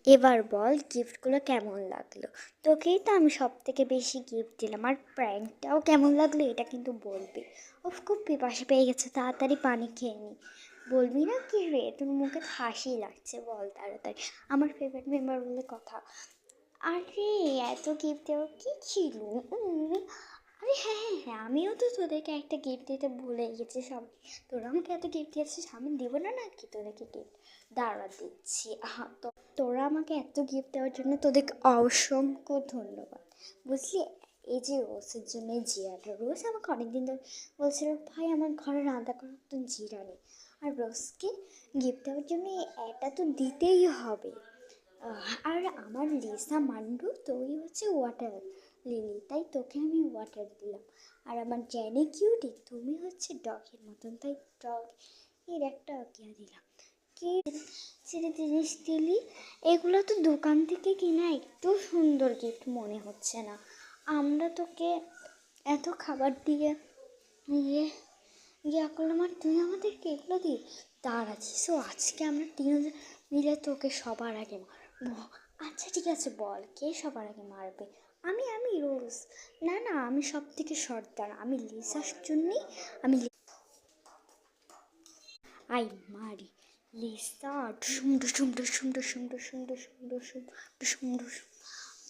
এবার বল গিফটগুলো কেমন লাগলো। তোকেই তো আমি সব থেকে বেশি গিফট দিলাম, আর প্র্যাঙ্কটাও কেমন লাগলো এটা কিন্তু বলবি। খুব পিপাসা পেয়ে গেছে, তাড়াতাড়ি পানি খেয়ে নি। বলবি না কি রে, তোর মুখে হাসি লাগছে, বল তাড়াতাড়ি। আমার ফেভারিট মেম্বার বলে কথা। আরে এত গিফট দেওয়া কি ছিল? আরে হ্যাঁ হ্যাঁ হ্যাঁ, আমিও তো তোদেরকে একটা গিফট দিতে ভুলে গেছি। সব তোরা আমাকে এত গিফট দিয়েছিস, আমি দেবো না নাকি তোদেরকে গিফট? দাঁড়া দিচ্ছি। তো তোরা আমাকে এত গিফট দেওয়ার জন্য তোদেরকে অসংখ্য ধন্যবাদ, বুঝলি। এই যে রোজের জন্য জিরাটা, রোজ আমাকে অনেকদিন ধরে বলছিল ভাই আমার ঘরে রান্না করার তো জিরা নেই, আর রোজকে গিফট দেওয়ার জন্য এটা তো দিতেই হবে। আর আমার লিসা মান্ডু, তুই হচ্ছে ওয়াটার লিলি, তাই তোকে আমি ওয়াটার দিলাম। আর আমার জ্যানি কিউটি, তুমি হচ্ছে ডগের মতন, তাই ডগ এর একটা কিয়া দিলাম। কি ছেড়ে জিনিস দিলি? এগুলো তো দোকান থেকে কিনা একটু সুন্দর গিফট মনে হচ্ছে না। আমরা তোকে এত খাবার দিয়ে ইয়ে ইয়া করলাম, আর তুই আমাদেরকে এগুলো দিই। দাঁড়াচ্ছিস, ও আজকে আমরা তিনজন মিলে তোকে সবার আগে মারবো। আচ্ছা ঠিক আছে, বল কে সবার আগে মারবে? আমি রোজ। না না, আমি সব থেকে সর্দার, আমি লিসার জন্যই আমি আই মারি। লিসা ডুসুম ডুসুম ডুসুম ডুসুম ডুসুম ডুসুম ডুসুম ডুসুম ডুসুম।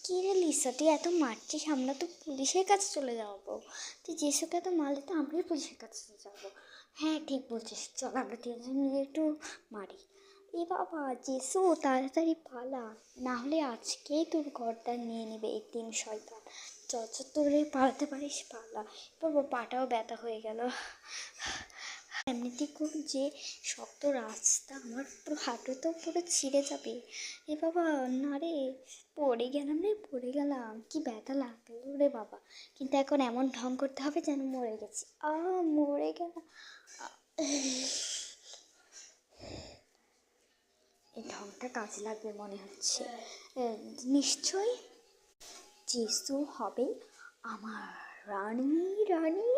কী রে লিসা, তুই এত মারছিস, আমরা তো পুলিশের কাছে চলে যাবো। তুই যেসবকে এত মারলে তো আমরাই পুলিশের কাছে যাবো। হ্যাঁ ঠিক বলছিস, চল আমরা তিনজন মিলে একটু মারি। এ বাবা জেসু, তাড়াতাড়ি পালা, না হলে আজকেই তোর ঘরটা নিয়ে নেবে এই তিন শয়তান। যত তোরে পালাতে পারিস পালা। বাবা পাটাও ব্যথা হয়ে গেল। এমনিতে খুব যে শক্ত রাস্তা, আমার পুরো হাঁটু তো পুরো ছিঁড়ে যাবে। এ বাবা না রে, পড়ে গেলাম রে, পড়ে গেলাম, কি ব্যথা লাগলো রে বাবা। কিন্তু এখন এমন ঢং করতে হবে যেন মরে গেছি। মরে গেলাম। এই ঢংটা কাজে লাগবে মনে হচ্ছে। নিশ্চয়ই যেসু হবে আমার রানী। রানী,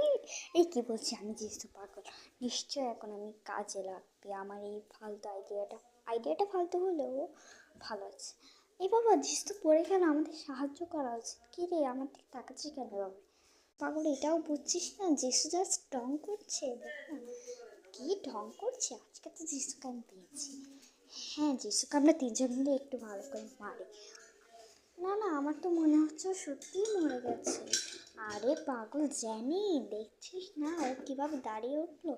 এই কি বলছি, আমি যেসু পাগল। নিশ্চয় এখন আমি কাজে লাগবে আমার এই ফালতু আইডিয়াটা ফালতু হলেও ভালো আছে। এই বাবা যেসু পড়ে গেল, আমাদের সাহায্য করা উচিত। কী রে, আমার দিকে তাকাচ্ছিস কেন বাবা? পাগল, এটাও বুঝছিস না যেসু জাস্ট ঢং করছে? দেখ না কি ঢং করছে। আজকে তো যিশুকে আমি পেয়েছি। হ্যাঁ, যিশুকে আমরা তিনজন মিলে একটু ভালো করে মারি। না না, আমার তো মনে হচ্ছে ও সত্যিই মরে গেছে। আরে পাগল জ্যানি, দেখছিস না ও কীভাবে দাঁড়িয়ে উঠলো?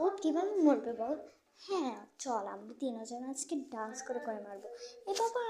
ও কীভাবে মরবে বল? হ্যাঁ চল, আমরা তিনজন আজকে ডান্স করে করে মারবো। এ বাবা